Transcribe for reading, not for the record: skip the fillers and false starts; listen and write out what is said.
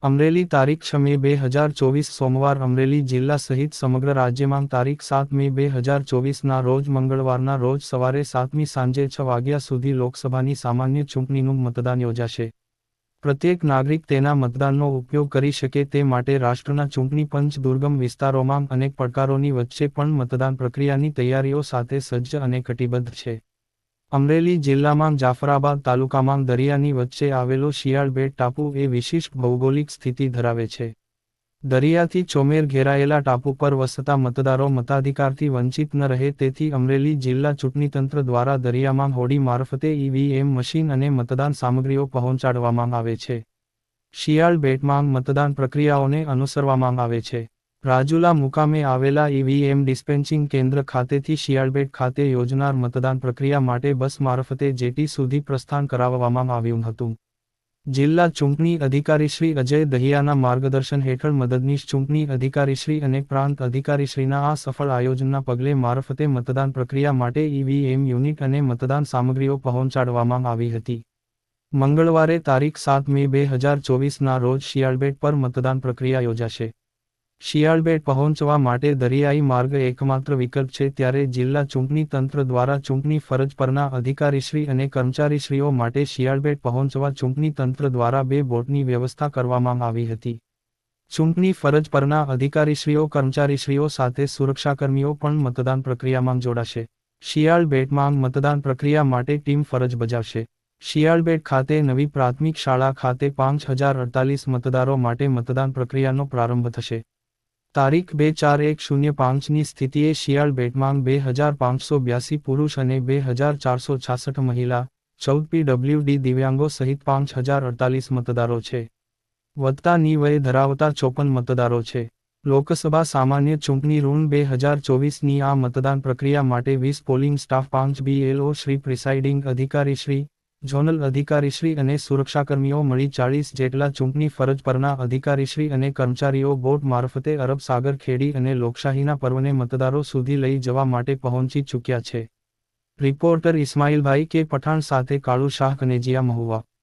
અમરેલી તારીખ 6 મે 2024 સોમવાર અમરેલી જિલ્લા સહિત સમગ્ર રાજ્યમાં તારીખ 7 મે 2024ના રોજ મંગળવારના રોજ સવારે 7મી સાંજે 6 વાગ્યા સુધી લોકસભાની સામાન્ય ચૂંટણીનું મતદાન યોજાશે. પ્રત્યેક નાગરિક તેના મતદાનનો ઉપયોગ કરી શકે તે માટે રાષ્ટ્રના ચૂંટણી પંચ દુર્ગમ વિસ્તારોમાં અનેક પડકારોની વચ્ચે પણ મતદાન પ્રક્રિયાની તૈયારીઓ સાથે સજ્જ અને કટિબદ્ધ છે. અમરેલી જિલ્લામાં જાફરાબાદ તાલુકામાં દરિયાની વચ્ચે આવેલો શિયાળ બેટ ટાપુ એ વિશિષ્ટ ભૌગોલિક સ્થિતિ ધરાવે છે. દરિયાથી ચોમેર ઘેરાયેલા ટાપુ પર વસતા મતદારો મતાધિકારથી વંચિત ન રહે તેથી અમરેલી જિલ્લા ચૂંટણીતંત્ર દ્વારા દરિયામાં હોડી મારફતે ઈવીએમ મશીન અને મતદાન સામગ્રીઓ પહોંચાડવામાં આવે છે. શિયાળ બેટમાં મતદાન પ્રક્રિયાઓને અનુસરવામાં આવે છે. રાજુલા મુકામે આવેલા ઈવીએમ ડિસ્પેન્ચિંગ કેન્દ્ર ખાતેથી શિયાળબેટ ખાતે યોજનાર મતદાન પ્રક્રિયા માટે બસ મારફતે જેટી સુધી પ્રસ્થાન કરાવવામાં આવ્યું હતું. જિલ્લા ચૂંટણી અધિકારીશ્રી અજય દહિયાના માર્ગદર્શન હેઠળ મદદનીશ ચૂંટણી અધિકારીશ્રી અને પ્રાંત અધિકારીશ્રીના આ સફળ આયોજનના પગલે મારફતે મતદાન પ્રક્રિયા માટે ઈવીએમ યુનિટ અને મતદાન સામગ્રીઓ પહોંચાડવામાં આવી હતી. મંગળવારે તારીખ 7 મે 2024ના રોજ શિયાળબેટ પર મતદાન પ્રક્રિયા યોજાશે. શિયાળબેટ પહોંચવા માટે દરિયાઈ માર્ગ એકમાત્ર વિકલ્પ છે ત્યારે જિલ્લા ચૂંટણી તંત્ર દ્વારા ચૂંટણી ફરજ પરના અધિકારીશ્રી અને કર્મચારીશ્રીઓ માટે શિયાળબેટ પહોંચવા ચૂંટણી તંત્ર દ્વારા 2 બોટની વ્યવસ્થા કરવામાં આવી હતી. ચૂંટણી ફરજ પરના અધિકારીશ્રીઓ કર્મચારીશ્રીઓ સાથે સુરક્ષાકર્મીઓ પણ મતદાન પ્રક્રિયામાં જોડાશે. શિયાળબેટમાં મતદાન પ્રક્રિયા માટે ટીમ ફરજ બજાવશે. શિયાળબેટ ખાતે નવી પ્રાથમિક શાળા ખાતે 5048 મતદારો માટે મતદાન પ્રક્રિયાનો પ્રારંભ થશે. તારીખ 2/4/105ની સ્થિતિએ શિયાળબેટમાં 2582 પુરુષ અને 2466 મહિલા, 14 પીડબ્લ્યુડી દિવ્યાંગો સહિત 5048 મતદારો છે. વધતાની વય ધરાવતા 54 મતદારો છે. લોકસભા સામાન્ય ચૂંટણી ઋણ 2024ની આ મતદાન પ્રક્રિયા માટે 20 polling staff 5 BLO Shri presiding અધિકારીશ્રી, ઝોનલ અધિકારીશ્રી અને સુરક્ષાકર્મીઓ મળી 40 જેટલા ચૂંટણી ફરજ પરના અધિકારીશ્રી અને કર્મચારીઓ બોટ મારફતે અરબ સાગર ખેડી અને લોકશાહીના પર્વને મતદારો સુધી લઈ જવા માટે પહોંચી ચૂક્યા છે. રિપોર્ટર ઇસ્માઇલભાઈ કે પઠાણ સાથે કાળુ શાહ કનેજિયા મહુવા.